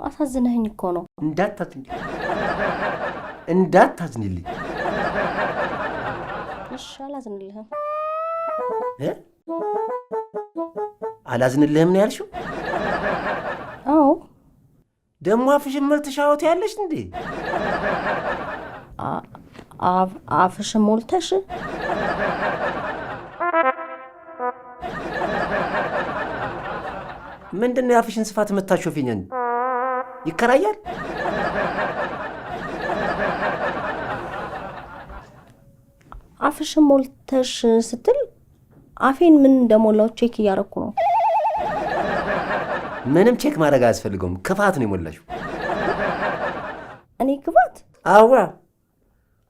አሳዝነኸኝ እኮ ነው። እንዳታዝንልኝ። እሺ አላዝንልህም። አላዝንልህም ነው ያልሽው? አዎ። ደሞ አፍሽን ሞልተሻውት ያለሽ እንዴ? አፍሽን ሞልተሽ? ምንድነው የአፍሽን ስፋት የምታሾፊኝ? ይከራያል? አፍሽን ሞልተሽ ስትል አፌን ምን እንደሞላው ቼክ እያደረኩ ነው። ምንም ቼክ ማድረግ አያስፈልገውም። ክፋት ነው የሞላሽው። እኔ ክፋት? አዋ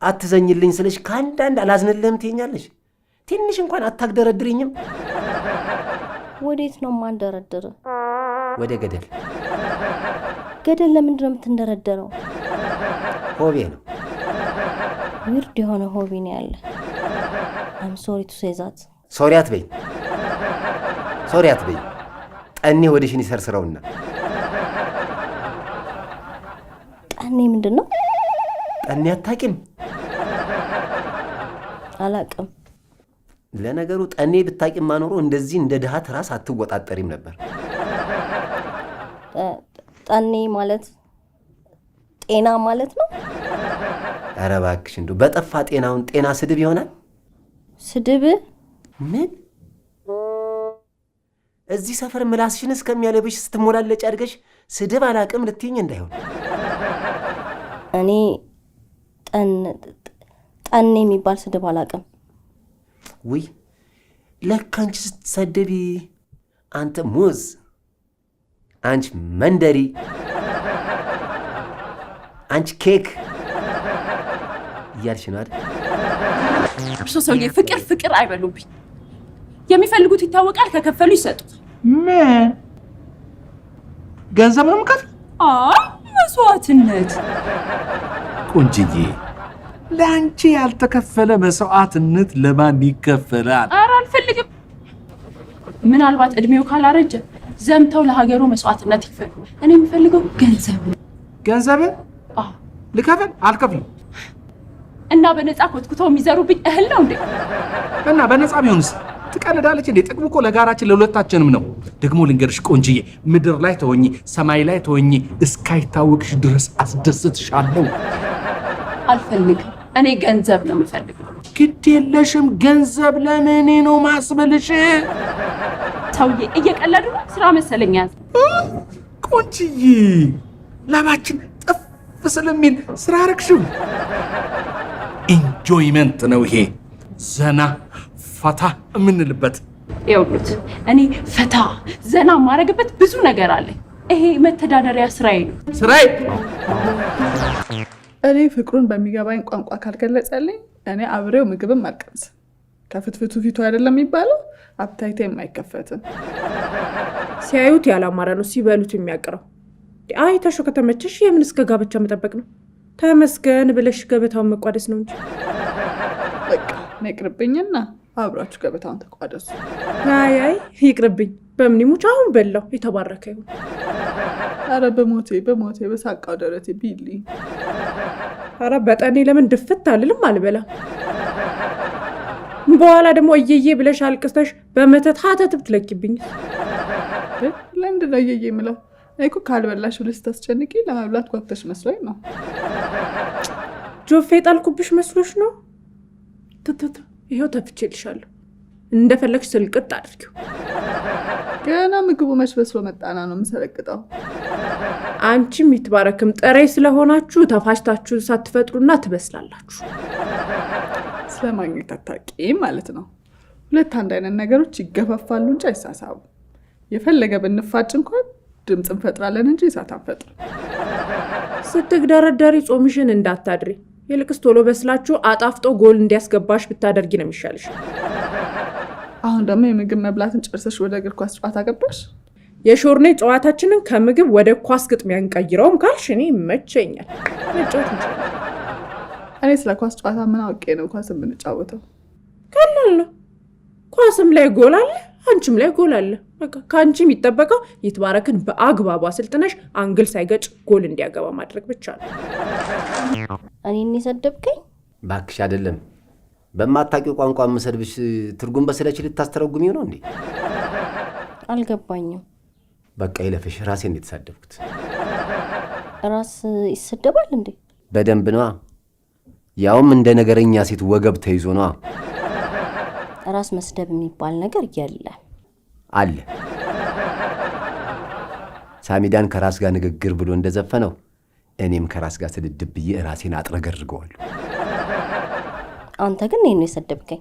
አትዘኝልኝ ስልሽ ከአንዳንድ አላዝንልህም ትይኛለሽ። ትንሽ እንኳን አታግደረድሪኝም? ወዴት ነው ማንደረደረ? ወደ ገደል። ገደል ለምንድን ነው የምትንደረደረው? ሆቤ ነው። ዊርድ የሆነ ሆቢ ነው ያለ። I'm sorry to say that. ሶሪ አትበይ። ጠኔ ወደሽን ይሰርስረውና። ጠኔ ምንድን ነው? ጠኔ አታውቂም? አላውቅም። ለነገሩ ጠኔ ብታውቂማ ኖሮ እንደዚህ እንደ ድሃ ትራስ አትወጣጠሪም ነበር። ጠኔ ማለት ጤና ማለት ነው? ኧረ እባክሽ እንደው በጠፋ ጤናውን ጤና ስድብ ይሆናል? ስድብ? ምን እዚህ ሰፈር ምላስሽን እስከሚያለብሽ ስትሞላለጭ አድርገሽ ስድብ አላቅም ልትይኝ እንዳይሆን። እኔ ጠኔ የሚባል ስድብ አላቅም። ውይ ለካ አንቺ ስትሰደቢ አንተ ሙዝ፣ አንቺ መንደሪ፣ አንቺ ኬክ እያልሽ ነው አይደል? እርሶ ሰውዬ ፍቅር አይበሉብኝ። የሚፈልጉት ይታወቃል፣ ከከፈሉ ይሰጡት። ምን ገንዘብ ነው የምከፍል? አይ መስዋዕትነት። ቆንጅዬ ለአንቺ ያልተከፈለ መስዋዕትነት ለማን ይከፈላል? ኧረ አልፈልግም። ምናልባት እድሜው ካላረጀ ዘምተው ለሀገሩ መስዋዕትነት ይክፈሉ። እኔ የምፈልገው ገንዘብ ነው። ገንዘብ? ልከፍል? አልከፍልም። እና በነፃ ኮትኩተው የሚዘሩብኝ እህል ነው እንዴ? እና በነፃ ቢሆንስ? ትቀልዳለች እንዴ? ጥቅሙ እኮ ለጋራችን ለሁለታችንም ነው። ደግሞ ልንገርሽ ቆንጅዬ፣ ምድር ላይ ተወኝ ሰማይ ላይ ተወኝ እስካይታወቅሽ ድረስ አስደስትሻለሁ። አልፈልግም። እኔ ገንዘብ ነው የምፈልገው። ግድ የለሽም። ገንዘብ ለምን ነው ማስበልሽ? ሰውዬ እየቀለዱ ነው። ስራ መሰለኝ ያዝ። ቆንጅዬ ላባችን ጠፍ ስለሚል ስራ አረግሽው። ኢንጆይመንት ነው ይሄ፣ ዘና ፈታ የምንልበት። ይኸውልህ እኔ ፈታ ዘና የማደርግበት ብዙ ነገር አለ። ይሄ መተዳደሪያ ስራዬ ነው። ስራዬ? እኔ ፍቅሩን በሚገባኝ ቋንቋ ካልገለጸልኝ እኔ አብሬው ምግብም አልቀምስ። ከፍትፍቱ ፊቱ አይደለም የሚባለው፣ አፕታይቴ የማይከፈትም። ሲያዩት ያላማረ ነው ሲበሉት የሚያቀረው። አይተሹ ከተመቸሽ የምን እስከ ጋብቻ መጠበቅ ነው? ተመስገን ብለሽ ገበታውን መቋደስ ነው እንጂ። በቃ ነቅርብኝና አብራችሁ ገበታውን ተቋደሱ። አይ ይቅርብኝ። በምን ይሙች አሁን በላው። የተባረከ ይሁን። አረ በሞቴ በሳቃው ደረቴ ቢሊ። አረ በጠኔ ለምን ድፍት አልልም አልበላ። በኋላ ደግሞ እየዬ ብለሽ አልቅስተሽ በመተት ሀተት ብትለቂብኝ። ለምንድን ነው እየዬ የምለው? እኮ ካልበላሽ ብለሽ ታስጨንቂ ለመብላት ጓግተሽ መስሎኝ ነው። ጆፌ ጣልኩብሽ መስሎሽ ነው? ትትት ይሄው ተፍቼልሻለሁ። እንደፈለግሽ ስልቅጥ አድርጊው። ገና ምግቡ መች በስሎ መጣና ነው የምሰለቅጠው። አንቺም ይትባረክም ጥሬ ስለሆናችሁ ተፋሽታችሁ ሳትፈጥሩና ትበስላላችሁ። ስለማግኘት አታውቂም ማለት ነው። ሁለት አንድ አይነት ነገሮች ይገፋፋሉ እንጂ አይሳሳቡ። የፈለገ ብንፋጭ እንኳን ድምፅ እንፈጥራለን እንጂ እሳት አንፈጥርም። ስትግደረደሪ ጾምሽን እንዳታድሪ። ይልቅስ ቶሎ በስላችሁ አጣፍጦ ጎል እንዲያስገባሽ ብታደርጊ ነው የሚሻልሽ። አሁን ደግሞ የምግብ መብላትን ጨርሰሽ ወደ እግር ኳስ ጨዋታ ገባሽ። የሾርኔ ጨዋታችንን ከምግብ ወደ ኳስ ግጥሚያ እንቀይረውም ካልሽ እኔ ይመቸኛል። መጫወት እንችላለን። እኔ ስለ ኳስ ጨዋታ ምን አውቄ ነው ኳስ የምንጫወተው? ቀላል ነው። ኳስም ላይ ጎል አለ፣ አንቺም ላይ ጎል አለ። በቃ ከአንቺ የሚጠበቀው ይትባረክን በአግባቡ አሰልጥነሽ አንግል ሳይገጭ ጎል እንዲያገባ ማድረግ ብቻ ነው። እኔን የሰደብከኝ? ባክሽ አይደለም በማታውቂው ቋንቋ መሰድብሽ ትርጉም በስለች ልታስተረጉሚው ነው እንዴ? አልገባኝም። በቃ ይለፍሽ። ራሴን የተሳደብኩት። ራስ ይሰደባል እንዴ? በደንብ ነዋ። ያውም እንደ ነገረኛ ሴት ወገብ ተይዞ ነዋ። ራስ መስደብ የሚባል ነገር የለም። አለ። ሳሚዳን ከራስ ጋር ንግግር ብሎ እንደዘፈነው እኔም ከራስ ጋር ስድድብ ብዬ ራሴን አጥረገርገዋለሁ። አንተ ግን እኔን የሰደብከኝ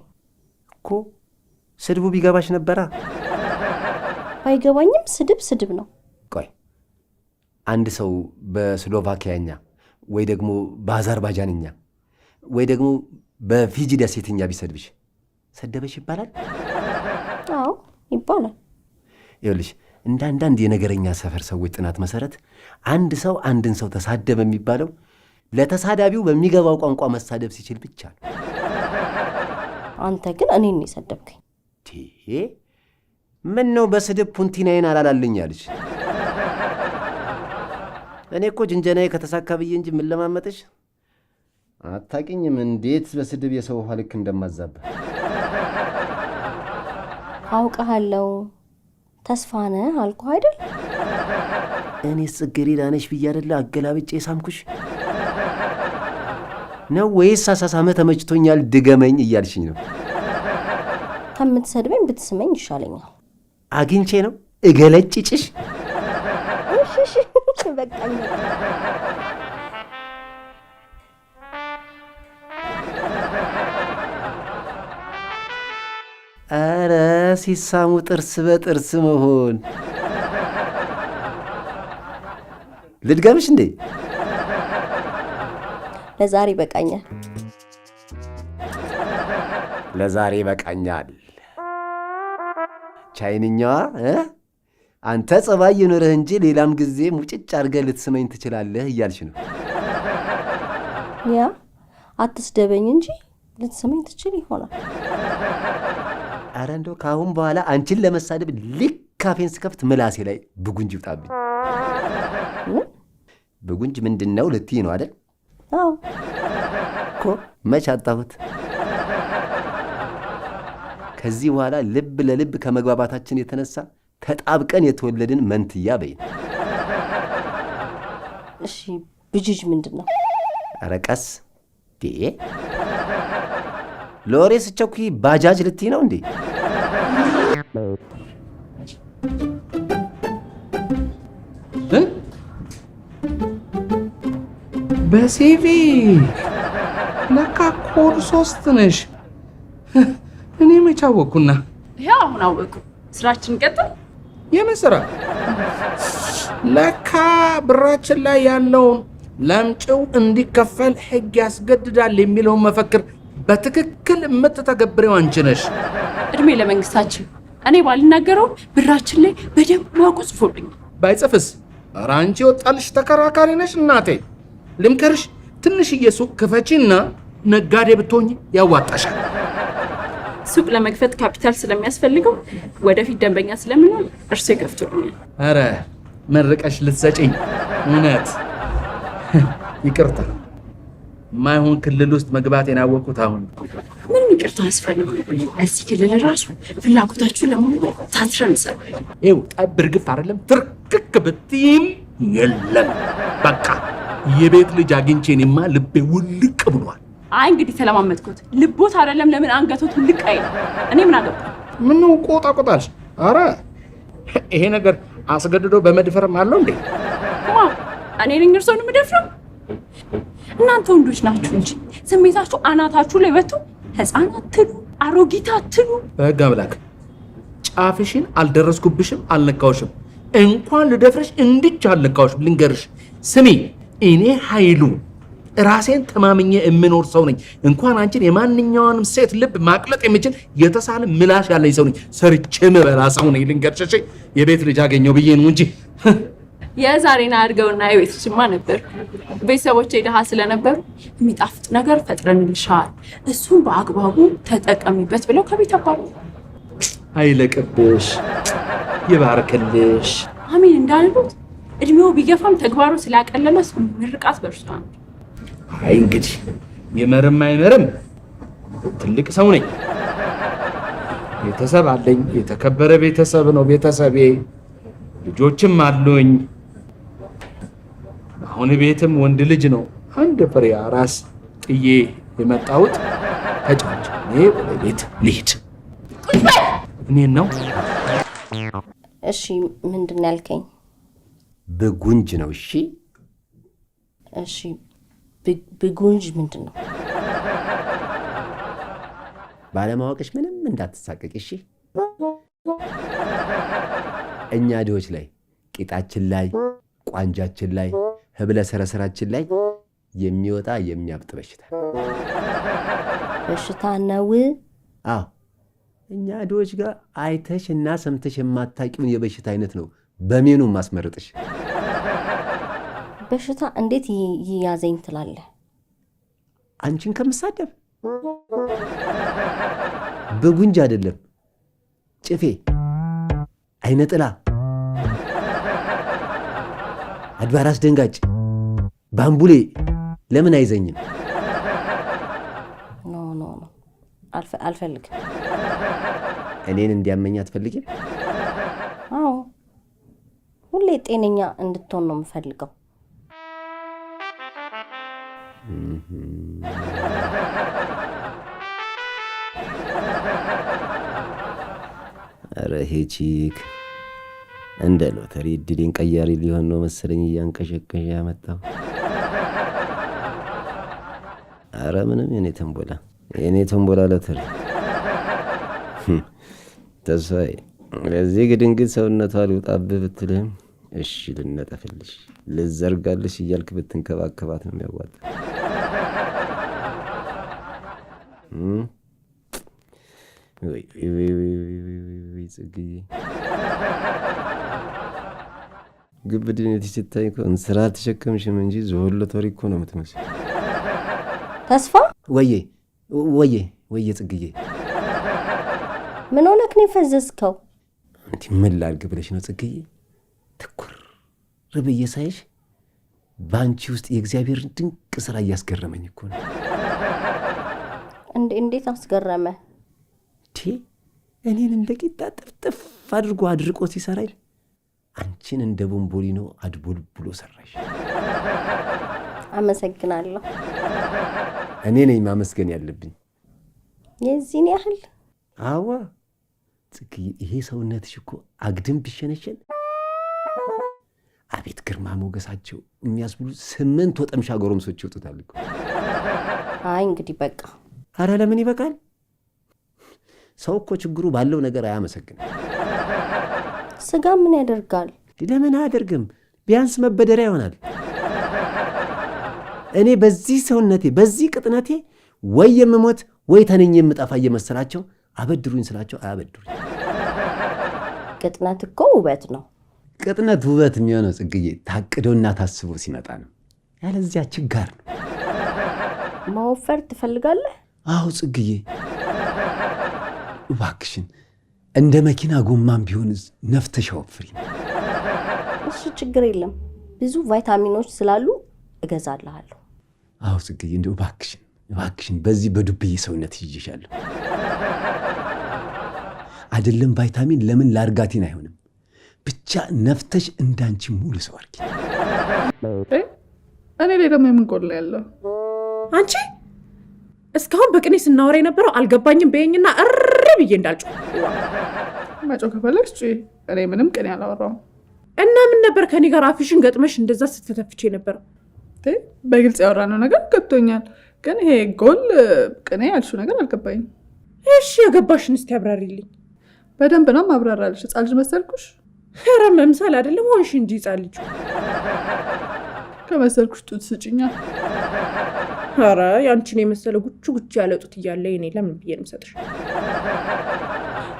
እኮ። ስድቡ ቢገባሽ ነበራ። ባይገባኝም ስድብ ነው። ቆይ አንድ ሰው በስሎቫኪያኛ ወይ ደግሞ በአዘርባይጃንኛ ወይ ደግሞ በፊጂ ደሴትኛ ቢሰድብሽ ሰደበሽ ይባላል? አዎ ይባላል። ይኸውልሽ እንደ አንዳንድ የነገረኛ ሰፈር ሰዎች ጥናት መሰረት አንድ ሰው አንድን ሰው ተሳደበ የሚባለው ለተሳዳቢው በሚገባው ቋንቋ መሳደብ ሲችል ብቻ ነው። አንተ ግን እኔን የሰደብከኝ። ምን ነው በስድብ ፑንቲናዬን አላላለኝ አለሽ? እኔ እኮ ጅንጀናዬ ከተሳካ ብዬ እንጂ ምን ለማመጥሽ አታውቂኝም። እንዴት በስድብ የሰው ውሃ ልክ እንደማዛባ አውቃለሁ። ተስፋ ነህ አልኩህ አይደል? እኔስ ጽጌረዳ ነሽ ብዬ አይደለ አገላብጬ ሳምኩሽ ነው ወይስ አሳሳመ ተመችቶኛል ድገመኝ እያልሽኝ ነው? ከምትሰድበኝ ብትስመኝ ይሻለኛል። አግኝቼ ነው እገለጭጭሽ። እሺ በቃኝ። አረ ሲሳሙ ጥርስ በጥርስ መሆን ልድገምሽ እንዴ? ለዛሬ በቃኛል። ለዛሬ በቃኛል። ቻይንኛዋ አንተ ጸባይ ይኖርህ እንጂ ሌላም ጊዜ ሙጭጭ አድርገህ ልትስመኝ ትችላለህ እያልሽ ነው። ያ አትስደበኝ እንጂ ልትስመኝ ትችል ይሆናል። አረ እንደው ከአሁን በኋላ አንቺን ለመሳደብ ልክ ካፌን ስከፍት ምላሴ ላይ ብጉንጅ ይውጣብኝ። ብጉንጅ ምንድን ነው ልትይ ነው አይደል? አዎ እኮ መች አጣሁት። ከዚህ በኋላ ልብ ለልብ ከመግባባታችን የተነሳ ተጣብቀን የተወለድን መንትያ በይን። እሺ ብጅጅ ምንድን ነው? አረ ቀስ ለወሬ ስቸኩይ ባጃጅ ልትይ ነው እንዴ? በሲቪ ለካ ኮድ 3 ነሽ። እኔ መች አወቅኩና። ይሄ አሁን አወቁ። ስራችን ቀጥል። የምን ስራ? ለካ ብራችን ላይ ያለውን ለምጭው እንዲከፈል ሕግ ያስገድዳል የሚለውን መፈክር በትክክል የምትተገብሪው አንቺ ነሽ። እድሜ ለመንግስታችን። እኔ ባልናገረው ብራችን ላይ በደንብ ማውቁ ጽፎልኝ። ባይጽፍስ? ኧረ አንቺ ወጣልሽ ተከራካሪ ነሽ እናቴ። ልምከርሽ፣ ትንሽዬ ሱቅ ክፈቺና ነጋዴ ብትሆኝ ያዋጣሻል። ሱቅ ለመክፈት ካፒታል ስለሚያስፈልገው ወደፊት ደንበኛ ስለምንሆን እርሱ ይከፍቱልኛል። ኧረ መርቀሽ ልትሰጪኝ? እውነት ይቅርታ፣ ማይሆን ክልል ውስጥ መግባቴን አወቅኩት አሁን። ምንም ይቅርታ አያስፈልግም። እዚህ ክልል ራሱ ፍላጎታችሁን ለመሆኑ ታትረን እንሰራለን። ይኸው ጠብ እርግፍ አይደለም ትርክክ ብትይም የለም በቃ የቤት ልጅ አግኝቼንማ ልቤ ውልቅ ብሏል። አይ እንግዲህ ተለማመጥኩት። ልቦት አይደለም ለምን አንገቶት ውልቅ አይል? እኔ ምን አገባኝ? ምነው ቆጣቆጣልሽ? ኧረ ይሄ ነገር አስገድዶ በመድፈርም አለው እንዴ? እኔ ነኝ እርሶን የምደፍረው? እናንተ ወንዶች ናችሁ እንጂ ስሜታችሁ አናታችሁ ላይ ወጥቶ ሕፃን አትሉ፣ አሮጊት አትሉ። በሕግ አምላክ ጫፍሽን አልደረስኩብሽም፣ አልነካውሽም። እንኳን ልደፍረሽ እንድች አልነካውሽም። ልንገርሽ ስሚ፣ እኔ ኃይሉ ራሴን ተማምኜ የምኖር ሰው ነኝ። እንኳን አንቺን የማንኛውንም ሴት ልብ ማቅለጥ የምችል የተሳለ ምላሽ ያለኝ ሰው ነኝ። ሰርቼ ምበላ ሰው ነኝ። ልንገርሽ የቤት ልጅ አገኘው ብዬ ነው እንጂ የዛሬን አድርገውና የቤት ልጅማ ነበር። ቤተሰቦቼ ድሃ ስለነበሩ የሚጣፍጥ ነገር ፈጥረንልሻል፣ እሱን በአግባቡ ተጠቀሚበት ብለው ከቤት አባሩ። አይለቅብሽ፣ ይባርክልሽ። አሜን እንዳልሉት እድሜው ቢገፋም ተግባሩ ስላቀለለ ምርቃት በርሷ ነው። አይ እንግዲህ ይመርም አይመርም ትልቅ ሰው ነኝ። ቤተሰብ አለኝ። የተከበረ ቤተሰብ ነው ቤተሰቤ። ልጆችም አሉኝ። አሁን ቤትም ወንድ ልጅ ነው አንድ ፍሬ አራስ ጥዬ የመጣሁት። ተጫጭኔ ወደ ቤት ልሂድ። እኔን ነው? እሺ ምንድን ነው ያልከኝ? ብጉንጅ ነው። እሺ እሺ ብጉንጅ ምንድን ነው? ባለማወቅሽ ምንም እንዳትሳቀቅ እሺ። እኛ ድሆች ላይ ቂጣችን ላይ ቋንጃችን ላይ ህብለ ሰረሰራችን ላይ የሚወጣ የሚያብጥ በሽታ ነው። አዎ እኛ ድሆች ጋር አይተሽ እና ሰምተሽ የማታውቂውን የበሽታ አይነት ነው በሜኑ ማስመረጥሽ። በሽታ እንዴት ይያዘኝ ትላለህ? አንቺን ከምሳደብ በጉንጅ አይደለም ጭፌ፣ አይነ ጥላ፣ አድባር አስደንጋጭ፣ ባምቡሌ ለምን አይዘኝም? ኖ አልፈልግም። እኔን እንዲያመኝ አትፈልጊም? አዎ ሁሌ ጤነኛ እንድትሆን ነው የምፈልገው። ኧረ ሄቺክ እንደ ሎተሪ እድሌን ቀያሪ ሊሆን ነው መሰለኝ እያንቀሸቀሸ ያመጣው። ኧረ ምንም የኔ ተንቦላ ሎተሪ ተስፋዬ። ለዚህ ግድንግድ ሰውነቷ ሊውጣብህ ብትልህም እሺ ልነጠፍልሽ ልዘርጋልሽ እያልክ ብትንከባከባት ነው የሚያዋጣ። ወይ ጽግዬ ግብድነት ሲታይ እኮ እንስራ አልተሸከምሽም እንጂ ዝሆን ሎተሪ እኮ ነው የምትመስል። ተስፋ ወዬ ጽግዬ ምን ሆነክ ነው የፈዘዝከው? እንዲህ ምን ላድርግ ብለሽ ነው ጽግዬ? ትኩር ብዬ ሳይሽ በአንቺ ውስጥ የእግዚአብሔር ድንቅ ስራ እያስገረመኝ እኮ ነው። እንዴት አስገረመ? እኔን እንደ ቂጣ ጥፍጥፍ አድርጎ አድርቆ ሲሰራኝ አንቺን እንደ ቦምቦሊኖ አድቦልብሎ ሰራሽ። አመሰግናለሁ። እኔ ነኝ ማመስገን ያለብኝ። የዚህን ያህል? አዋ ጽግዬ፣ ይሄ ሰውነትሽ እኮ አግድም ቢሸነሸን አቤት ግርማ ሞገሳቸው የሚያስብሉ 8 ወጠምሻ ጎረምሶች ይወጡታል እኮ። አይ እንግዲህ በቃ። አረ ለምን ይበቃል? ሰው እኮ ችግሩ ባለው ነገር አያመሰግንም። ስጋ ምን ያደርጋል? ለምን አያደርግም? ቢያንስ መበደሪያ ይሆናል። እኔ በዚህ ሰውነቴ በዚህ ቅጥነቴ ወይ የምሞት ወይ ተነኝ የምጠፋ እየመሰላቸው አበድሩኝ ስላቸው አያበድሩኝ። ቅጥነት እኮ ውበት ነው። ቅጥነት ውበት የሚሆነው ጽግዬ ታቅዶና ታስቦ ሲመጣ ነው። ያለዚያ ችጋር ነው። መወፈር ትፈልጋለህ? አዎ ጽግዬ፣ እባክሽን እንደ መኪና ጎማም ቢሆን ነፍተሽ አወፍሪ። እሺ ችግር የለም፣ ብዙ ቫይታሚኖች ስላሉ እገዛልሃለሁ። አዎ ጽግዬ፣ እንደው እባክሽን በዚህ በዱብዬ ሰውነት ይዤሻለሁ። አይደለም ቫይታሚን ለምን ላርጋቲን አይሆንም? ብቻ ነፍተሽ እንዳንቺ ሙሉ ሰው አርጊ። እኔ ላይ ደግሞ የምንቆላ ያለው አንቺ እስካሁን በቅኔ ስናወራ የነበረው አልገባኝም በይኝና እሪ ብዬ እንዳልጩ መጮ ከፈለግሽ ጩ። እኔ ምንም ቅኔ አላወራውም። እና ምን ነበር ከኔ ጋር አፍሽን ገጥመሽ እንደዛ ስትተፍቼ ነበረው? በግልጽ ያወራነው ነገር ገብቶኛል፣ ግን ይሄ ጎል ቅኔ ያልሽው ነገር አልገባኝም። እሺ የገባሽን እስቲ አብራሪልኝ። በደንብ ነው ማብራራልሽ። ሕፃን ልጅ መሰልኩሽ? ኧረ መምሰል አይደለም ሆንሽ እንጂ ሕፃን ልጅ ከመሰልኩሽ ጡት ስጭኛ። ኧረ ያንቺን የመሰለ ጉቹ ያለ ጡት እያለ እኔ ለምን ብዬ ነው የምሰጥሽ?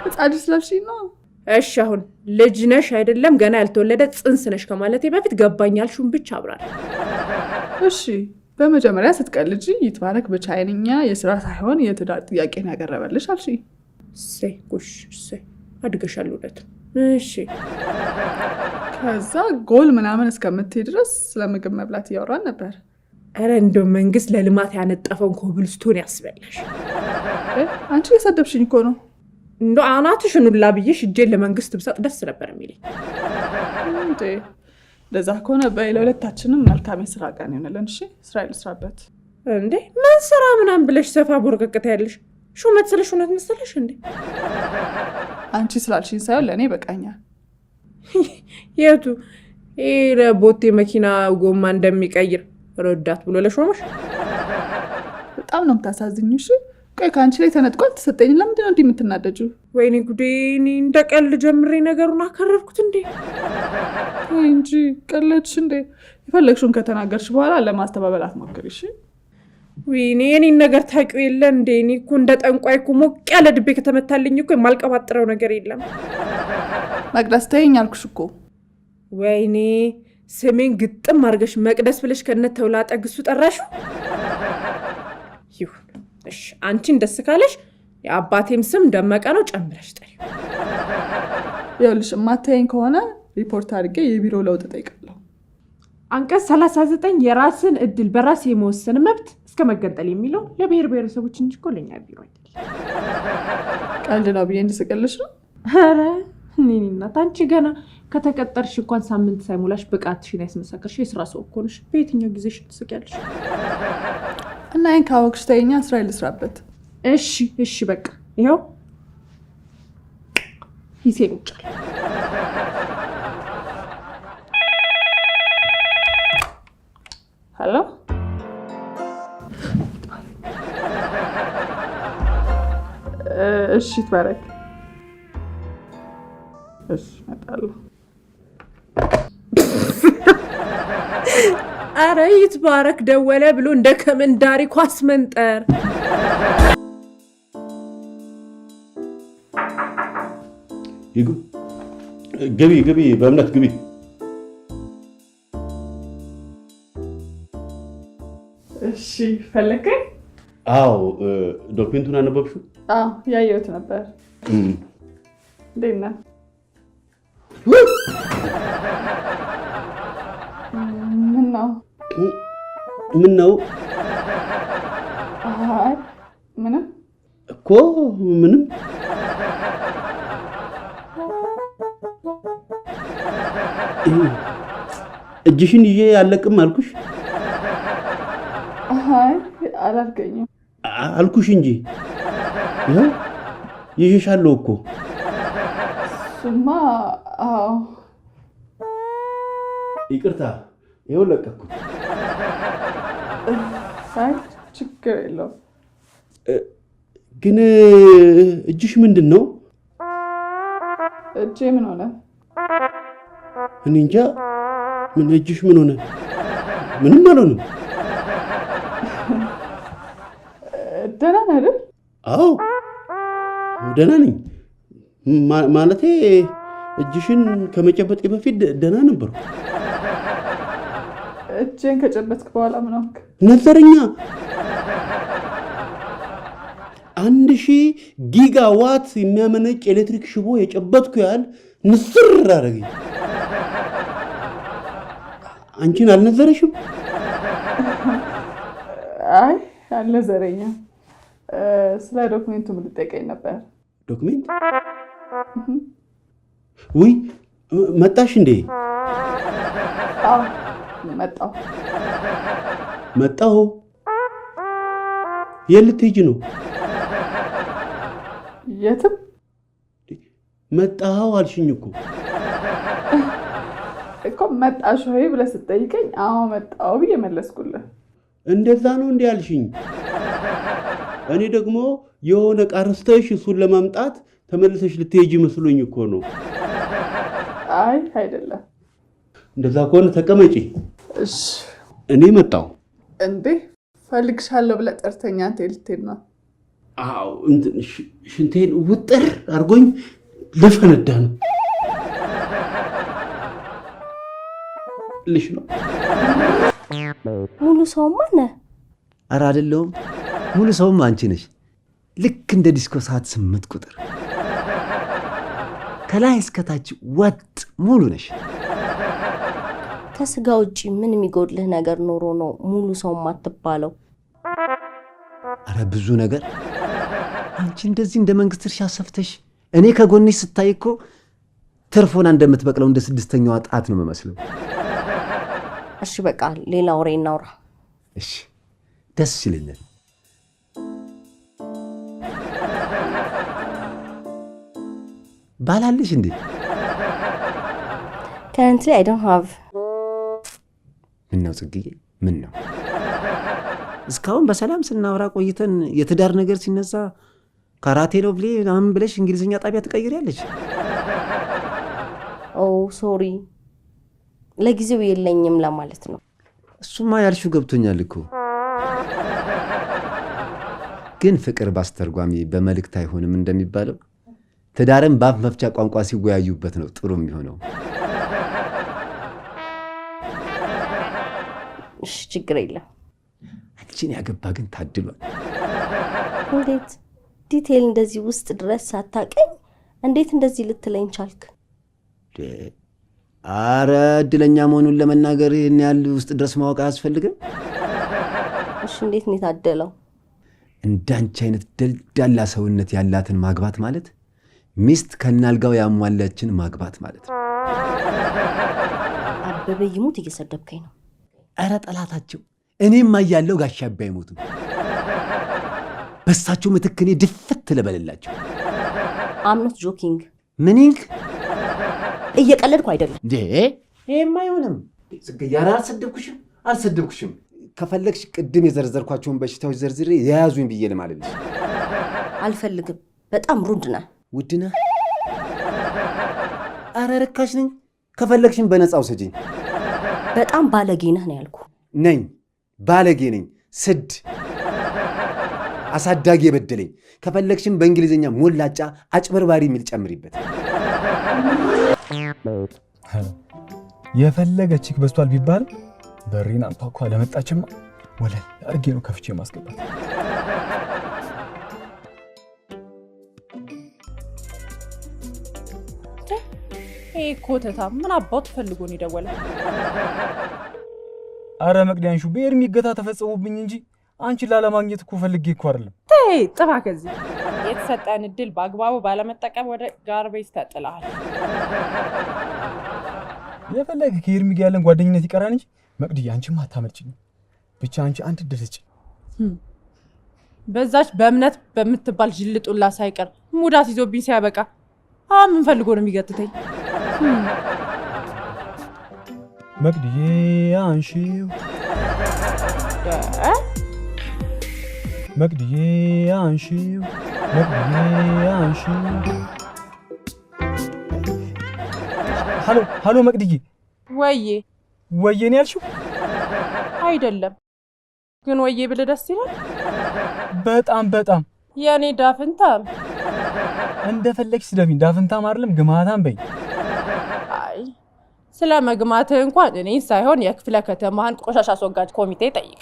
ሕፃን ልጅ ስለብሽኝ ነው። እሺ አሁን ልጅ ነሽ አይደለም ገና ያልተወለደ ጽንስ ነሽ ከማለቴ በፊት ገባኝ ያልሽውን ብቻ አብራሪ። እሺ በመጀመሪያ ስትቀልጂ ይትባረክ በቻይንኛ የስራ ሳይሆን የትዳር ጥያቄን ያቀረበልሽ አልሽ። እሰይ ጉሽ እሰይ አድገሻል እውነት። እሺ ከዛ ጎል ምናምን እስከምትሄድ ድረስ ስለምግብ መብላት እያወራን ነበር። ኧረ እንደው መንግስት ለልማት ያነጠፈውን ኮብልስቶን ያስበላሽ። አንቺ የሰደብሽኝ እኮ ነው። እንደው አናትሽን ሁላ ብዬሽ እጄን ለመንግስት ብሰጥ ደስ ነበር የሚለኝ። እንዴ ለዛ ከሆነ ለሁለታችንም መልካም የስራ ቀን ይሆንልን። እሺ ስራ ልስራበት። እንዴ ምን ስራ ምናምን ብለሽ ሰፋ ቦርቀቅታ ያለሽ ሹመት ስለሽ እውነት መሰለሽ እንዴ? አንቺ ስላልሽኝ ሳይሆን ለእኔ በቃኛል። የቱ ለቦቴ መኪና ጎማ እንደሚቀይር ረዳት ብሎ ለሾመሽ? በጣም ነው የምታሳዝኝ። እሺ ቆይ ከአንቺ ላይ ተነጥቋል ተሰጠኝ። ለምንድን ነው እንዲህ የምትናደጁ? ወይኔ ጉዴ! እኔ እንደ ቀልድ ጀምሬ ነገሩን አከረርኩት እንዴ? እንጂ ቀለድሽ እንዴ? የፈለግሽውን ከተናገርሽ በኋላ ለማስተባበል አትሞክሪ። እሺ ወይኔ የኔን ነገር ታውቂው የለ እንዴ? እኔ እኮ እንደ ጠንቋይ እኮ ሞቅ ያለ ድቤ ከተመታልኝ እኮ የማልቀባጥረው ነገር የለም። መቅደስ ተይኝ አልኩሽ እኮ። ወይኔ ስሜን ግጥም አድርገሽ መቅደስ ብለሽ ከነት ተውላጠ ግሱ ጠራሽው። ይሁን እሺ፣ አንቺን ደስ ካለሽ የአባቴም ስም ደመቀ ነው ጨምረሽ ጠሪ። ይኸውልሽ የማታየኝ ከሆነ ሪፖርት አድርጌ የቢሮ ለውጥ ጠይቃለሁ። አንቀጽ 39 የራስን እድል በራስ የመወሰን መብት እስከ መገንጠል የሚለው ለብሔር ብሔረሰቦች እንጂ እኮ ለኛ ቢሮ አይደለም። ቀልድ ነው ብዬ እንድስቅልሽ ነው? ኧረ እኔ እናት አንቺ ገና ከተቀጠርሽ እንኳን ሳምንት ሳይሞላሽ ብቃትሽን ያስመሰከርሽ የስራ ሰው እኮ ነሽ። በየትኛው ጊዜሽ ትስቂያለሽ? እና ይሄን ካወቅሽ ተይኛ፣ ስራ ልስራበት። እሺ እሺ በቃ ይኸው ሂሴን ውጫል። ሄሎ እሺ ትባረክ። እሺ እመጣለሁ። አረ ይትባረክ ደወለ ብሎ እንደ ከመንዳሪ ኳስ መንጠር። ግቢ፣ በእምነት ግቢ። እሺ ፈለከኝ? አዎ ዶክሜንቱን አነበብሽው? አዎ ያየሁት ነበር። እንዴት ነህ? ምን ነው? አይ ምንም እኮ ምንም። እጅሽን ይዤ አለቅም አልኩሽ? አይ አላልከኝም አልኩሽ እንጂ ይዤሻለሁ እኮ። እሱማ አዎ። ይቅርታ ይኸው ለቀኩት። አይ ችግር የለውም። ግን እጅሽ ምንድን ነው? እጄ ምን ሆነ? እኔ እንጃ። ምን እጅሽ ምን ሆነ? ምንም አልሆንም። ደህና ነህ አይደል? አዎ ደህና ነኝ። ማለቴ እጅሽን ከመጨበጤ በፊት ደህና ነበርኩ። እጄን ከጨበጥክ በኋላ ምን ሆንክ? ነዘረኛ 1000 ጊጋዋት የሚያመነጭ ኤሌክትሪክ ሽቦ የጨበጥኩ ያህል ንስር አደረገኝ። አንቺን አልነዘረሽም? አይ አልነዘረኝም። ስለ ዶክሜንቱ ምን ልጠይቀኝ ነበር? ዶክሜንት? ውይ መጣሽ እንዴ? አዎ መጣሁ። መጣሁ? የት ልትሄጂ ነው? የትም። መጣሁ አልሽኝ እኮ መጣሽ ወይ ብለህ ስትጠይቀኝ አዎ መጣሁ ብዬ መለስኩልህ። እንደዛ ነው እንዴ ያልሽኝ? እኔ ደግሞ የሆነ ቃርስተሽ እሱን ለማምጣት ተመልሰሽ ልትሄጂ መስሎኝ እኮ ነው። አይ አይደለም። እንደዛ ከሆነ ተቀመጪ። እሺ እኔ መጣሁ። እንዴ ፈልግሻለሁ ብለህ ጠርተኛ አንተ ልትሄድ ነው? አዎ እንትን ሽንቴን ውጥር አድርጎኝ ልፈነዳ ነው ልሽ ነው። ሙሉ ሰውማ ነህ። ኧረ አይደለሁም። ሙሉ ሰውም አንቺ ነሽ። ልክ እንደ ዲስኮ ሰዓት 8 ቁጥር። ከላይ እስከታች ወጥ ሙሉ ነሽ። ከስጋ ውጪ ምን የሚጎድልህ ነገር ኖሮ ነው ሙሉ ሰው ማትባለው? አረ ብዙ ነገር። አንቺ እንደዚህ እንደ መንግስት እርሻ ሰፍተሽ እኔ ከጎንሽ ስታይ እኮ ትርፎና እንደምትበቅለው እንደ 6ኛዋ ጣት ነው የምመስለው። እሺ በቃ ሌላ ወሬ እናውራ። እሺ ደስ ይለኛል። ባላለሽ እንዴ? Currently I don't have. ምን ነው ጽጌ? ምን ነው እስካሁን በሰላም ስናወራ ቆይተን የትዳር ነገር ሲነሳ ካራቴ ነው ብሌ ምናምን ብለሽ እንግሊዝኛ ጣቢያ ትቀይሪያለሽ? ሶሪ ለጊዜው የለኝም ለማለት ነው። እሱማ ያልሽው ገብቶኛል እኮ። ግን ፍቅር ባስተርጓሚ በመልእክት አይሆንም እንደሚባለው ትዳርን በአፍ መፍቻ ቋንቋ ሲወያዩበት ነው ጥሩ የሚሆነው። እሺ ችግር የለም። አንቺን ያገባ ግን ታድሏል። እንዴት ዲቴል እንደዚህ ውስጥ ድረስ ሳታቀኝ እንዴት እንደዚህ ልትለኝ ቻልክ? አረ እድለኛ መሆኑን ለመናገር ይህን ያህል ውስጥ ድረስ ማወቅ አያስፈልግም። እሺ እንዴት ነው የታደለው? እንዳንቺ አይነት ደልዳላ ሰውነት ያላትን ማግባት ማለት ሚስት ከናልጋው ያሟላችን ማግባት ማለት ነው። አበበ ይሙት እየሰደብከኝ ነው። አረ ጠላታቸው እኔም አያለው ጋሻ አባይ ይሙት በሳቸው ምትክ እኔ ድፍት ልበልላቸው። አምኖት ጆኪንግ ምኒንግ እየቀለድኩ አይደለም እንዴ? ይሄማ አይሆንም። ጽጌያራ አልሰደብኩሽም። ከፈለግሽ ቅድም የዘርዘርኳቸውን በሽታዎች ዘርዝሬ የያዙኝ ብዬ ልማልልሽ። አልፈልግም። በጣም ሩድ ነህ። ውድ ነህ? አረ ርካሽ ነኝ። ከፈለግሽም በነፃ ውሰጂኝ። በጣም ባለጌ ነህ ነው ያልኩ። ነኝ፣ ባለጌ ነኝ። ስድ አሳዳጊ የበደለኝ። ከፈለግሽም በእንግሊዝኛ ሞላጫ አጭበርባሪ የሚል ጨምሪበት። የፈለገ ቺክ በስቷል ቢባል በሬን አንኳኳ ለመጣችማ ወለል አርጌ ነው ከፍቼ ማስገባት። ይሄ ኮተታ ምን አባቱ ፈልጎ ነው የደወለው? አረ መቅዲያንሹ በኤርሚ እገታ ተፈጸሙብኝ እንጂ አንቺን ላለማግኘት እኮ ፈልጌ እኮ አይደለም። ተይ ጥፋ። ከዚህ የተሰጠን እድል በአግባቡ ባለመጠቀም ወደ ጋርቤጅ ተጥለሃል። የፈለገ ከኤርሚ ጋር ያለን ጓደኝነት ይቀራል እንጂ መቅዲ አንቺማ አታመልጭኝ። ብቻ አንቺ አንድ እድል ስጪኝ። በዛች በእምነት በምትባል ጅልጡላ ሳይቀር ሙዳት ይዞብኝ ሲያበቃ ምን ፈልጎ ነው የሚገትተኝ? መቅዲዬ አንሺው መቅዲዬ አንሺው መቅዲዬ አንሺው። ሃሎ መቅዲዬ። ወዬ ነው ያልሽው? አይደለም ግን ወዬ ብለህ ደስ ይላል። በጣም የኔ ዳፍንታም እንደፈለግሽ ስደቢኝ። ዳፍንታም አይደለም ግማታም በይ። አይ ስለ መግማትህ እንኳን እኔ ሳይሆን የክፍለ ከተማህን ቆሻሻ አስወጋጅ ኮሚቴ ጠይቅ።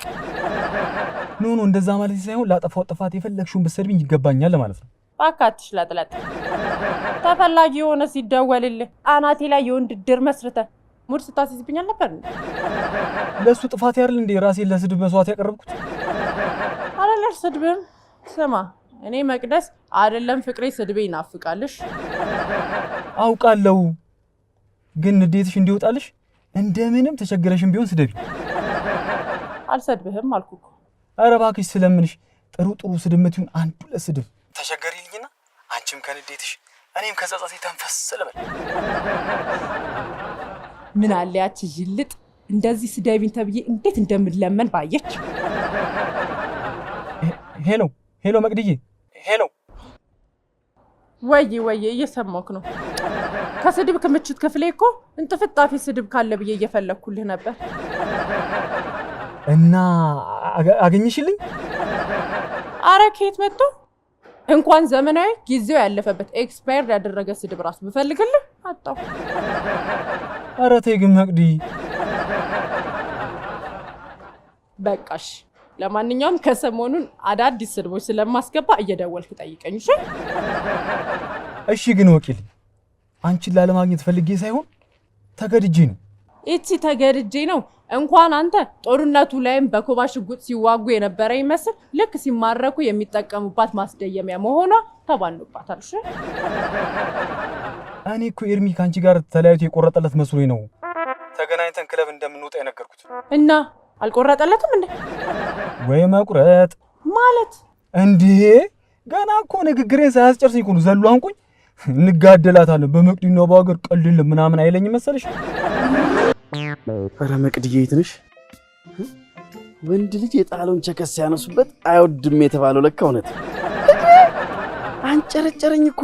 ኖ እንደዛ ማለት ሳይሆን ላጠፋው ጥፋት የፈለግሽውን ብትሰድቢኝ ይገባኛል ማለት ነው። ባካትሽ ለጥለጥ ተፈላጊ የሆነ ሲደወልልህ አናቴ ላይ የወንድ ድር መስርተ ሙድ ስታስይዝብኛል ነበር። ለሱ ጥፋት ያርል እንዴ ራሴን ለስድብ መስዋዕት ያቀረብኩት? አላላሽ ስድብም ስማ፣ እኔ መቅደስ አይደለም ፍቅሬ ስድቤ ይናፍቃልሽ። አውቃለሁ፣ ግን ንዴትሽ እንዲወጣልሽ እንደምንም ተቸግረሽም ቢሆን ስደቢ። አልሰድብህም አልኩኩ። ኧረ እባክሽ ስለምንሽ ጥሩ ስድብ ምትዩን አንዱ ለስድብ ተቸገሪልኝና አንቺም ከንዴትሽ እኔም ከጸጸቴ ተንፈስ ልበል። ምን አለ ያቺ ጅልጥ እንደዚህ ስደቢን ተብዬ እንዴት እንደምለመን ባየች። ሄሎ መቅድዬ። ሄሎ ወዬ እየሰማሁህ ነው። ከስድብ ክምችት ክፍሌ እኮ እንጥፍጣፊ ስድብ ካለ ብዬ እየፈለግኩልህ ነበር። እና አገኘሽልኝ? አረ ከየት መጥቶ እንኳን ዘመናዊ ጊዜው ያለፈበት ኤክስፓየርድ ያደረገ ስድብ ራሱ ብፈልግልህ አጣሁ። አረ ተይ ግን መቅዲ። በቃሽ። ለማንኛውም ከሰሞኑን አዳዲስ ስድቦች ስለማስገባ እየደወልክ ጠይቀኝ። እሺ ግን ወቂልኝ አንቺን ላለማግኘት ፈልጌ ሳይሆን ተገድጄ ነው። እቺ ተገድጄ ነው። እንኳን አንተ ጦርነቱ ላይም በኮባ ሽጉጥ ሲዋጉ የነበረ ይመስል ልክ ሲማረኩ የሚጠቀሙባት ማስደየሚያ መሆኗ ተባንባታል። እሺ እኔ እኮ ኤርሚ ካንቺ ጋር ተለያይቶ የቆረጠለት መስሎኝ ነው ተገናኝተን ክለብ እንደምንወጣ የነገርኩት። እና አልቆረጠለትም እንዴ? ወይ መቁረጥ ማለት እንዴ? ገና እኮ ንግግሬን ሳያስጨርሰኝ እኮ ነው ዘሎ አንቁኝ እንጋደላታለን በመቅዲና ባገር ቀልል ምናምን አይለኝ መሰለሽ? ኧረ መቅድዬ የት ነሽ? ወንድ ልጅ የጣለውን ቸከስ ያነሱበት አይወድም የተባለው ለካ እውነት አንጨረጨረኝ እኮ።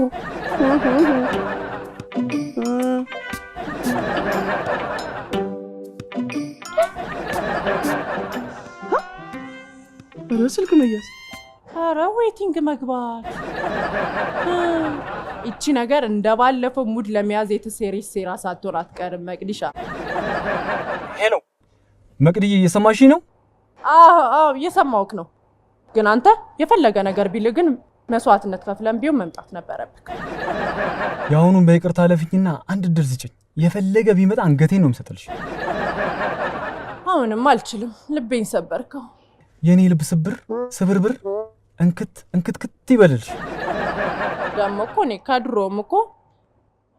ኧረ ስልክ መያዝ፣ ኧረ ዌቲንግ መግባት። እቺ ነገር እንደባለፈው ሙድ ለመያዝ የተሰሪስ ሴራ ሳትሆን አትቀርም መቅዲሻ። ሄሎ መቅድዬ እየሰማሽኝ ነው? አዎ እየሰማሁህ ነው። ግን አንተ የፈለገ ነገር ቢል ግን መስዋዕትነት ከፍለን ቢሆን መምጣት ነበረብህ። ያሁኑን በይቅርታ ለፍኝና አንድ ድር ስጭኝ። የፈለገ ቢመጣ አንገቴን ነው የምሰጥልሽ። አሁንም አልችልም፣ ልቤን ሰበርከው። የኔ ልብ ስብርብር እንክትክት ይበልልሽ። ደግሞ እኮ እኔ ከድሮም እኮ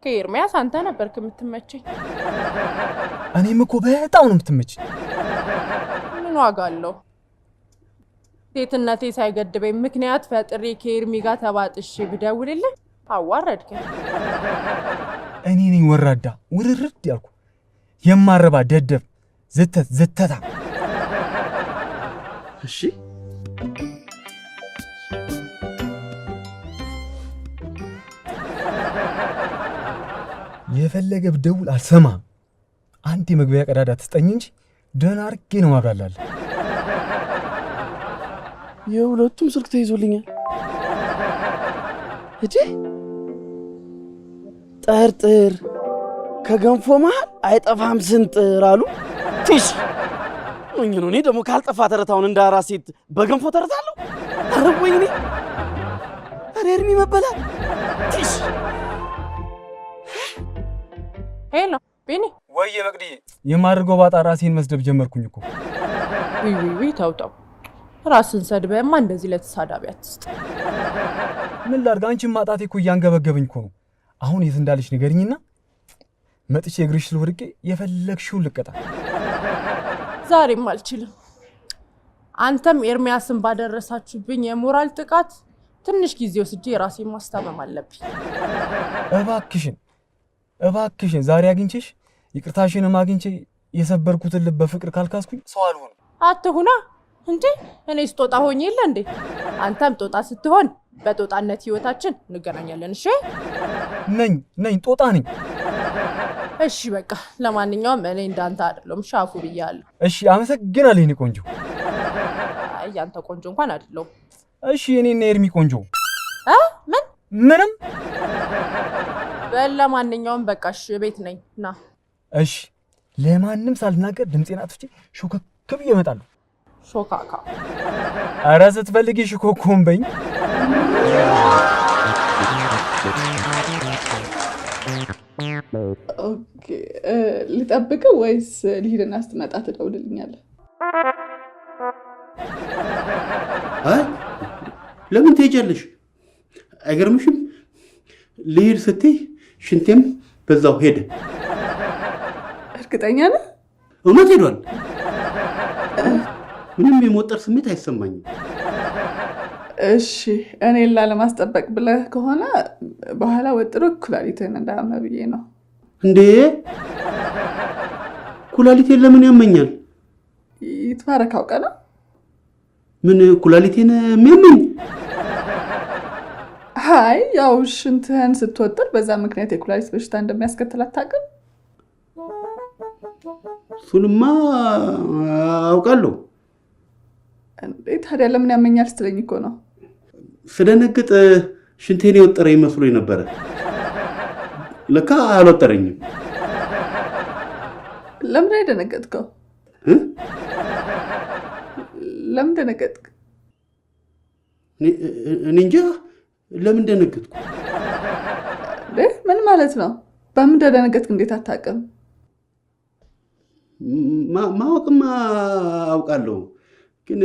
ከኤርሚያስ አንተ ነበርክ የምትመቸኝ። እኔም እኮ በጣም ነው የምትመቸኝ። ምን ዋጋ አለው? ሴትነቴ ሳይገድበኝ ምክንያት ፈጥሬ ከኤርሚ ጋር ተባጥሼ ብደውልልህ አዋረድከኝ። እኔ ነኝ ወራዳ ውርርድ ያልኩ የማረባ ደደብ ዝተታ። እሺ የፈለገ ብደውል አልሰማም። አንድ የመግቢያ ቀዳዳ ትስጠኝ እንጂ ደህና አድርጌ ነው ማጋላል። የሁለቱም ስልክ ተይዞልኛል። እጂ ጠርጥር ከገንፎ መሃል አይጠፋም ስንጥር አሉ። ትሽ ምን ነው? እኔ ደግሞ ካልጠፋ ተረታውን እንደ አራስ ሴት በገንፎ ተረታለሁ። ኧረ ወይኔ! ኧረ ኤርሚ መበላት! ትሽ ሄሎ ቤኒ። ወይዬ መቅድዬ፣ የማድርገው ባጣ ራሴን መስደብ ጀመርኩኝ እኮ። ውይ ተውጣው። ራስን ሰድበህማ እንደዚህ ለተሳዳቢ አትስጥ። ምን ላድርግ? አንቺን ማጣቴ እኮ እያንገበገበኝ እኮ ነው። አሁን የት እንዳለች ንገሪኝና መጥቼ እግርሽ ስር ወድቄ የፈለግሽውን ልቀጣ። ዛሬም አልችልም። አንተም ኤርሚያስን ባደረሳችሁብኝ የሞራል ጥቃት ትንሽ ጊዜ ወስጄ የራሴን ማስታመም አለብኝ። እባክሽን ዛሬ አግኝቼሽ ይቅርታሽንም አግኝቼ የሰበርኩትን ልብ በፍቅር ካልካስኩኝ ሰው አልሆንም። አትሁና እንዴ! እኔ ስጦጣ ሆኜ የለ እንዴ? አንተም ጦጣ ስትሆን በጦጣነት ህይወታችን እንገናኛለን። እሺ ነኝ ጦጣ ነኝ። እሺ በቃ ለማንኛውም እኔ እንዳንተ አይደለም ሻፉ ብያለሁ። እሺ አመሰግናለሁ የኔ ቆንጆ። አይ ያንተ ቆንጆ እንኳን አይደለም። እሺ የኔና ኤርሚ ቆንጆ ምንም ለማንኛውም በቃ እሺ ቤት ነኝ ና። እሺ ለማንም ሳልናገር ድምጼን አጥፍቼ ሾከክ ብዬ እመጣለሁ። ሾካካ ኧረ ስትፈልጊ ሽኮኮን በኝ። ኦኬ ልጠብቅህ ወይስ ልሂድና ስትመጣ ትደውልልኛለህ? አይ ለምን ትሄጃለሽ? አይገርምሽም? ልሂድ ስትይ ሽንቴም በዛው ሄደ። እርግጠኛ ነህ? እውነት ሄዷል። ምንም የመወጠር ስሜት አይሰማኝም። እሺ እኔን ላለማስጠበቅ ብለህ ከሆነ በኋላ ወጥሮ ኩላሊትህን እንዳያመ ብዬ ነው። እንዴ ኩላሊቴን ለምን ያመኛል? ይትባረክ አውቀህ ነው። ምን ኩላሊቴን የሚያመኝ? አይ ያው ሽንትህን ስትወጥር በዛ ምክንያት የኩላሊት በሽታ እንደሚያስከትል አታውቅም? እሱንማ አውቃለሁ። እንዴ ታዲያ ለምን ያመኛል ስትለኝ እኮ ነው። ስደነግጥ ሽንቴን የወጠረ ይመስሎኝ ነበረ። ለካ አልወጠረኝም። ለምን ደነገጥከው? ለምን ደነገጥክ? እኔ እንጃ ለምን ደነገጥኩ። ምን ማለት ነው? በምን እንደደነገጥክ እንዴት አታውቅም? ማወቅማ አውቃለሁ፣ ግን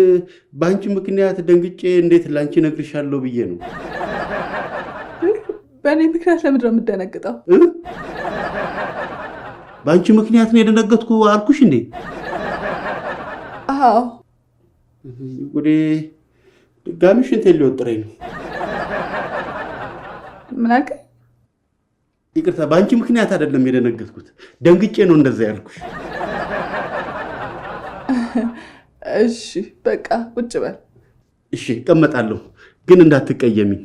በአንቺ ምክንያት ደንግጬ እንዴት ላንቺ ነግርሻለሁ ብዬ ነው። በእኔ ምክንያት ለምንድን ነው የምትደነግጠው? በአንቺ ምክንያት ነው የደነገጥኩ አልኩሽ እንዴ? አዎ። ጉዴ፣ ድጋሚ ሽንቴን ሊወጥረኝ ነው። ምን አልከኝ? ይቅርታ፣ በአንቺ ምክንያት አይደለም የደነገጥኩት፣ ደንግጬ ነው እንደዛ ያልኩሽ። እሺ በቃ ቁጭ በል። እሺ እቀመጣለሁ፣ ግን እንዳትቀየሚኝ።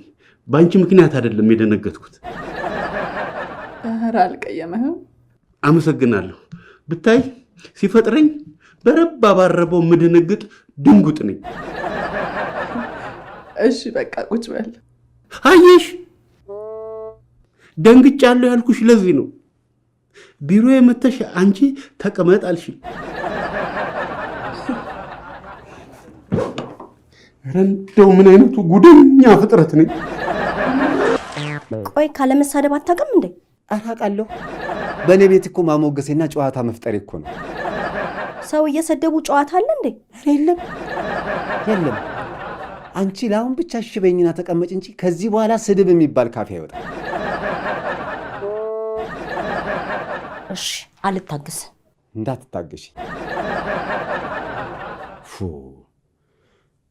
በአንቺ ምክንያት አይደለም የደነገጥኩት። ኧረ አልቀየመህም። አመሰግናለሁ። ብታይ ሲፈጥረኝ በረባ ባረበው ምድንግጥ ድንጉጥ ነኝ። እሺ በቃ ቁጭ በል። አየሽ፣ ደንግጫለሁ ያልኩሽ ለዚህ ነው። ቢሮ የመተሽ አንቺ ተቀመጥ አልሽኝ። እንደው ምን አይነቱ ጉደኛ ፍጥረት ነኝ። ቆይ ካለመሳደብ አታውቅም እንዴ? አራቃለሁ። በእኔ ቤት እኮ ማሞገሴና ጨዋታ መፍጠሬ እኮ ነው። ሰው እየሰደቡ ጨዋታ አለ እንዴ? የለም የለም። አንቺ ለአሁን ብቻ እሺ በይኝና ተቀመጭ እንጂ ከዚህ በኋላ ስድብ የሚባል ካፌ አይወጣም። እሺ አልታገስ። እንዳትታገሽ።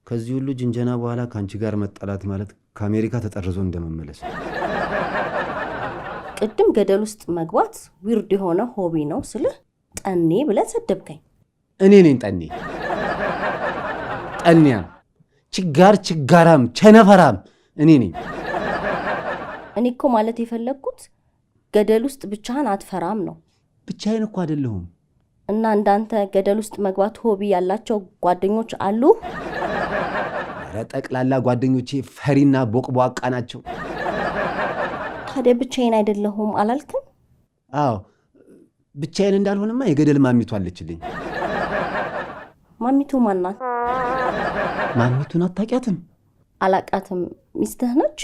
ከዚህ ሁሉ ጅንጀና በኋላ ከአንቺ ጋር መጣላት ማለት ከአሜሪካ ተጠርዞ እንደመመለስ። ቅድም ገደል ውስጥ መግባት ዊርድ የሆነ ሆቢ ነው ስልህ ጠኔ ብለህ ሰደብከኝ። እኔ ነኝ ጠኔ? ጠኔያም፣ ችጋራም፣ ቸነፈራም እኔ ነኝ። እኔ እኮ ማለት የፈለግኩት ገደል ውስጥ ብቻህን አትፈራም ነው። ብቻዬን እኮ አይደለሁም። እና እንዳንተ ገደል ውስጥ መግባት ሆቢ ያላቸው ጓደኞች አሉ? ጠቅላላ ጓደኞቼ ፈሪና ቦቅቧቃ ናቸው። ታዲያ ብቻዬን አይደለሁም አላልክም? አዎ ብቻዬን እንዳልሆንማ የገደል ማሚቱ አለችልኝ። ማሚቱ ማናት? ማሚቱን አታውቂያትም? አላቃትም። ሚስትህ ነች?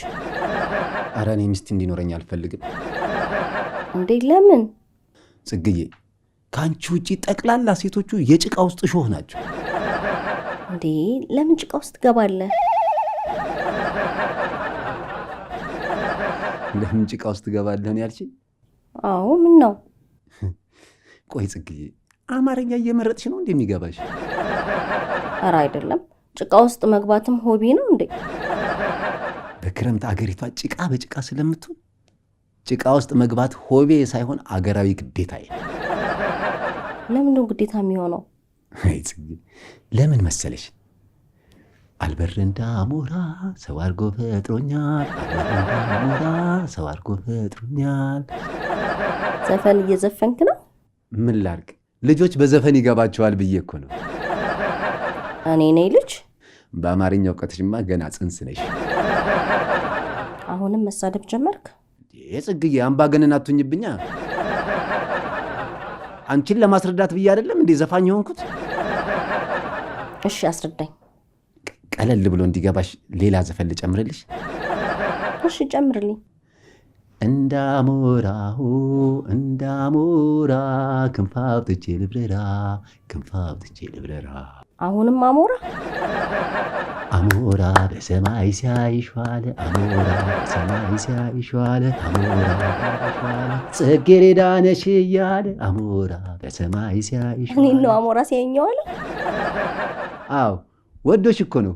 ኧረ እኔ ሚስት እንዲኖረኝ አልፈልግም። እንዴ ለምን? ጽግዬ፣ ከአንቺ ውጪ ጠቅላላ ሴቶቹ የጭቃ ውስጥ እሾህ ናቸው። እንዴ ለምን ጭቃ ውስጥ ገባለህ? ለምን ጭቃ ውስጥ ገባለህ ነው ያልሽኝ? አዎ ምን ነው? ቆይ ጽግዬ፣ አማርኛ እየመረጥሽ ነው እንደሚገባሽ? ኧረ አይደለም። ጭቃ ውስጥ መግባትም ሆቢ ነው እንዴ? በክረምት አገሪቷ ጭቃ በጭቃ ስለምትሆን ጭቃ ውስጥ መግባት ሆቤ ሳይሆን አገራዊ ግዴታዬ። ለምን ነው ግዴታ የሚሆነው? አይ ጽጌ፣ ለምን መሰለሽ? አልበር እንዳሞራ ሰው አድርጎ ፈጥሮኛል። አልበር እንዳሞራ ሰው አድርጎ ፈጥሮኛል። ዘፈን እየዘፈንክ ነው? ምን ላድርግ? ልጆች በዘፈን ይገባቸዋል ብዬ እኮ ነው። እኔ ነኝ ልጅ? በአማርኛ እውቀትሽማ ገና ጽንስ ነሽ። አሁንም መሳደብ ጀመርክ? ጽግዬ፣ አምባገነን አትሁኝብኛ። አንቺን ለማስረዳት ብዬ አይደለም እንዴ ዘፋኝ የሆንኩት? እሺ አስረዳኝ። ቀለል ብሎ እንዲገባሽ ሌላ ዘፈን ልጨምርልሽ? እሺ ጨምርልኝ። እንዳሞራሁ እንዳሞራ ክንፍ አውጥቼ ልብረራ፣ ክንፍ አውጥቼ ልብረራ። አሁንም አሞራ አሞራ በሰማይ ሲያይሿል፣ አሞራ በሰማይ ሲያይሿል፣ አሞራ ሲያይሿል፣ ጽጌረዳ ነሽ እያለ አሞራ በሰማይ ሲያይሿል። እኔን ነው አሞራ ሲያየኛዋል? አዎ ወዶሽ እኮ ነው።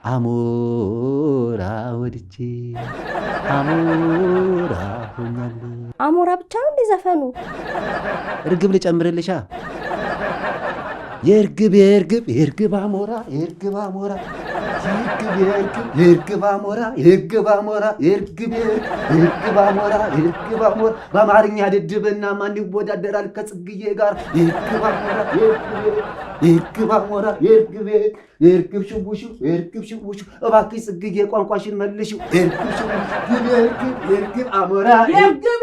አሞራ ወድጄ አሞራ ሆኛለሁ። አሞራ ብቻ ነው እንደ ዘፈኑ? እርግብ ልጨምርልሻ? የእርግብ አሞራ የእርግብ አሞራ የእርግብ አሞራ የእርግብ አሞራ የእርግብ አሞራ የእርግብ አሞራ በአማርኛ ድድብና ማን ይወዳደራል ከጽግዬ ጋር? የእርግብ አሞራ የእርግብ አሞራ የእርግብ ሽቡሹ የእርግብ ሽቡሹ እባክሽ ጽግዬ ቋንቋሽን መልሽው። የእርግብ ሽቡሹ የእርግብ አሞራ የእርግብ